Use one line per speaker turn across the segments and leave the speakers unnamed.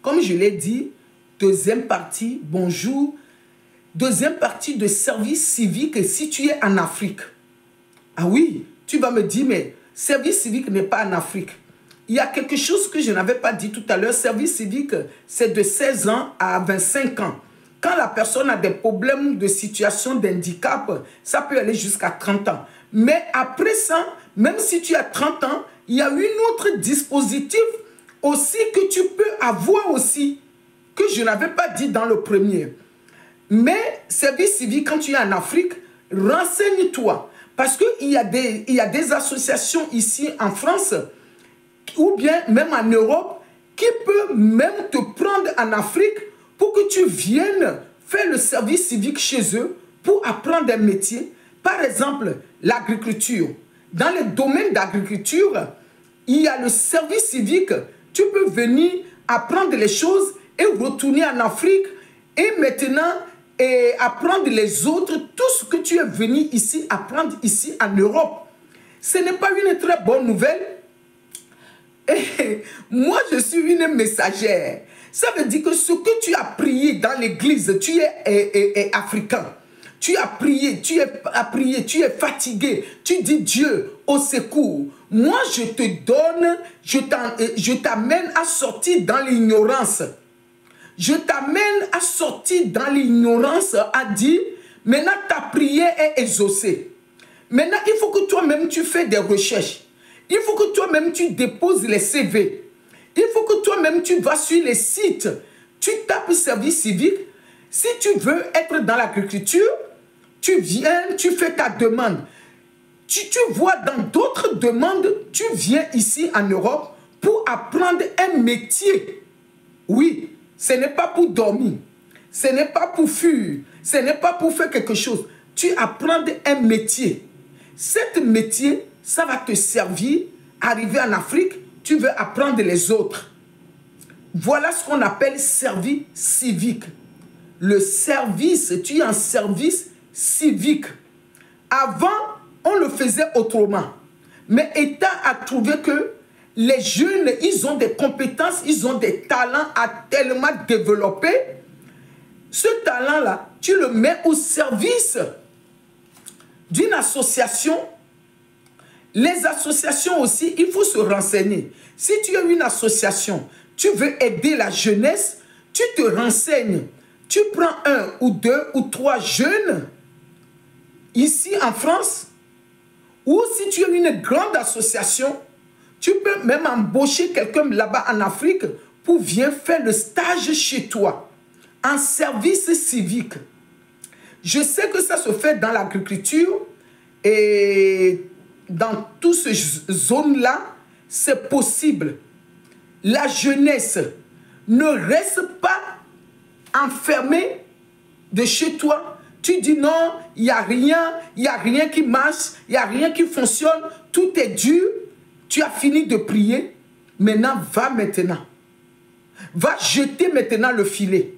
Comme je l'ai dit, deuxième partie, bonjour. Deuxième partie de service civique si tu es en Afrique. Ah oui, tu vas me dire, mais service civique n'est pas en Afrique. Il y a quelque chose que je n'avais pas dit tout à l'heure. Service civique, c'est de 16 ans à 25 ans. Quand la personne a des problèmes de situation d'handicap, ça peut aller jusqu'à 30 ans. Mais après ça, même si tu as 30 ans, il y a un autre dispositif aussi que tu peux avoir aussi, que je n'avais pas dit dans le premier. Mais service civique, quand tu es en Afrique, renseigne-toi. Parce qu'il y a des associations ici en France, ou bien même en Europe, qui peuvent même te prendre en Afrique pour que tu viennes faire le service civique chez eux pour apprendre un métier. Par exemple, l'agriculture. Dans le domaine d'agriculture, il y a le service civique. Tu peux venir apprendre les choses et retourner en Afrique et maintenant apprendre les autres tout ce que tu es venu ici apprendre ici en Europe. Ce n'est pas une très bonne nouvelle. Et moi, je suis une messagère. Ça veut dire que ce que tu as prié dans l'église, tu es africain. Tu as prié, tu es fatigué. Tu dis Dieu, au secours. Moi, je te donne, je t'amène à sortir dans l'ignorance. Je t'amène à sortir dans l'ignorance, à dire, maintenant ta prière est exaucée. Maintenant, il faut que toi-même tu fais des recherches. Il faut que toi-même tu déposes les CV. Il faut que toi-même tu vas sur les sites. Tu tapes service civique. Si tu veux être dans l'agriculture, tu viens, tu fais ta demande. Tu vois dans d'autres demandes, tu viens ici en Europe pour apprendre un métier. Oui, ce n'est pas pour dormir. Ce n'est pas pour fuir. Ce n'est pas pour faire quelque chose. Tu apprends un métier. Cet métier, ça va te servir. Arriver en Afrique, tu veux apprendre les autres. Voilà ce qu'on appelle service civique. Le service, tu es en service civique. Avant, on le faisait autrement. Mais État a trouvé que les jeunes, ils ont des compétences, ils ont des talents à tellement développer. Ce talent-là, tu le mets au service d'une association. Les associations aussi, il faut se renseigner. Si tu as une association, tu veux aider la jeunesse, tu te renseignes. Tu prends 1 ou 2 ou 3 jeunes ici en France, ou si tu as une grande association, tu peux même embaucher quelqu'un là-bas en Afrique pour venir faire le stage chez toi, en service civique. Je sais que ça se fait dans l'agriculture et dans toutes ces zones-là, c'est possible. La jeunesse ne reste pas enfermée de chez toi. Tu dis non, il n'y a rien qui marche, il n'y a rien qui fonctionne, tout est dur. Tu as fini de prier, maintenant va maintenant. Va jeter maintenant le filet.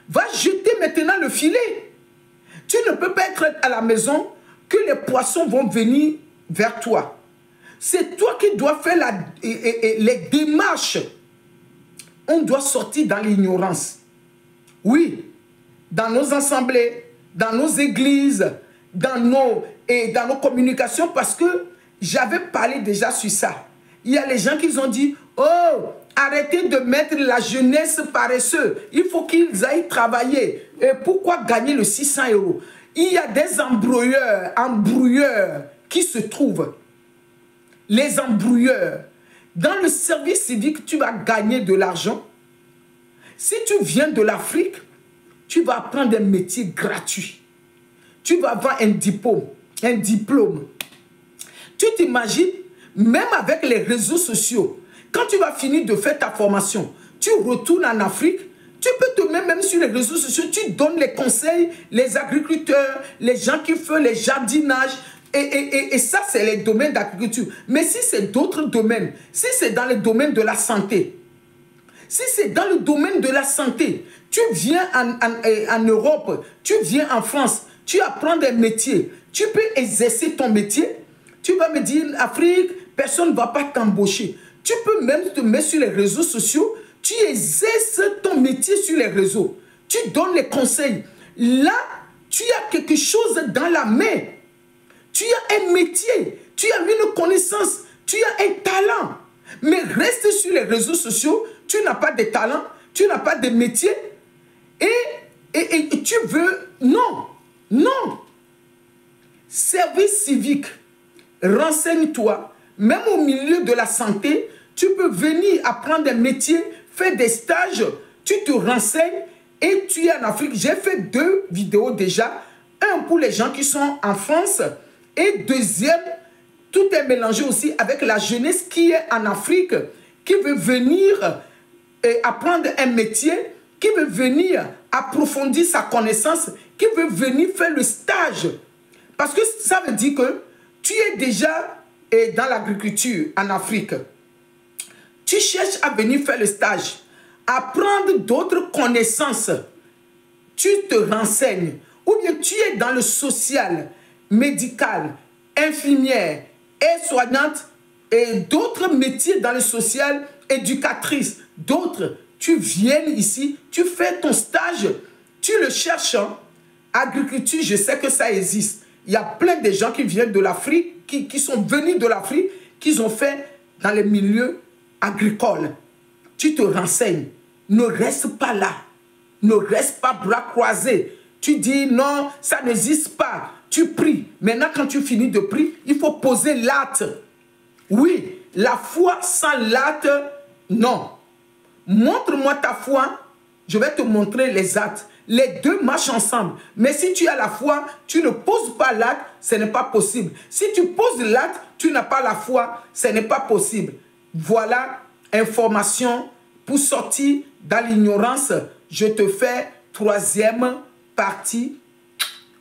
Va jeter maintenant le filet. Tu ne peux pas être à la maison que les poissons vont venir vers toi. C'est toi qui dois faire les démarches. On doit sortir dans l'ignorance. Oui, dans nos assemblées, dans nos églises, dans nos communications, parce que j'avais parlé déjà sur ça. Il y a les gens qui ont dit, oh, arrêtez de mettre la jeunesse paresseuse. Il faut qu'ils aillent travailler. Et pourquoi gagner le 600 €? Il y a des embrouilleurs qui se trouvent. Les embrouilleurs. Dans le service civique, tu vas gagner de l'argent. Si tu viens de l'Afrique, tu vas apprendre un métier gratuit. Tu vas avoir un diplôme. Tu t'imagines, même avec les réseaux sociaux, quand tu vas finir de faire ta formation, tu retournes en Afrique, tu peux te mettre même sur les réseaux sociaux, tu donnes les conseils, les agriculteurs, les gens qui font les jardinages, et ça, c'est les domaines d'agriculture. Mais si c'est d'autres domaines, si c'est dans le domaine de la santé, si c'est dans le domaine de la santé, tu viens en Europe, tu viens en France, tu apprends des métiers, tu peux exercer ton métier. Tu vas me dire, Afrique, personne ne va pas t'embaucher. Tu peux même te mettre sur les réseaux sociaux, Tu exerces ton métier sur les réseaux. Tu donnes les conseils. Là, tu as quelque chose dans la main. Tu as un métier. Tu as une connaissance. Tu as un talent. Mais reste sur les réseaux sociaux. Tu n'as pas de talent. Tu n'as pas de métier. Et tu veux... Non. Non. Service civique. Renseigne-toi. Même au milieu de la santé, tu peux venir apprendre un métier, faire des stages. Tu te renseignes et tu es en Afrique. J'ai fait 2 vidéos déjà. Un pour les gens qui sont en France. Et deuxième, tout est mélangé aussi avec la jeunesse qui est en Afrique, qui veut venir apprendre un métier, qui veut venir approfondir sa connaissance, qui veut venir faire le stage. Parce que ça veut dire que tu es déjà dans l'agriculture en Afrique. Tu cherches à venir faire le stage, apprendre d'autres connaissances. Tu te renseignes. Ou bien tu es dans le social, médical, infirmière, aide-soignante et d'autres métiers dans le social, éducatrice, d'autres. Tu viens ici, tu fais ton stage, tu le cherches. Hein? Agriculture, je sais que ça existe. Il y a plein de gens qui viennent de l'Afrique, qui sont venus de l'Afrique, qu'ils ont fait dans les milieux agricoles. Tu te renseignes. Ne reste pas là. Ne reste pas bras croisés. Tu dis non, ça n'existe pas. Tu pries. Maintenant, quand tu finis de prier, il faut poser l'acte. Oui, la foi sans l'acte, non. Montre-moi ta foi, je vais te montrer les actes. Les deux marchent ensemble. Mais si tu as la foi, tu ne poses pas l'acte, ce n'est pas possible. Si tu poses l'acte, tu n'as pas la foi, ce n'est pas possible. Voilà, information pour sortir dans l'ignorance. Je te fais 3e partie.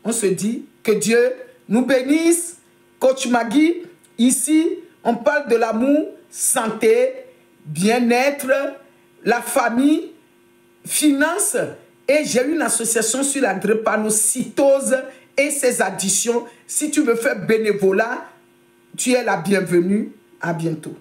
On se dit que Dieu nous bénisse. Coach Magui, ici, on parle de l'amour, santé, bien-être, la famille, finance. Et j'ai une association sur la drépanocytose et ses additions. Si tu veux faire bénévolat, tu es la bienvenue. À bientôt.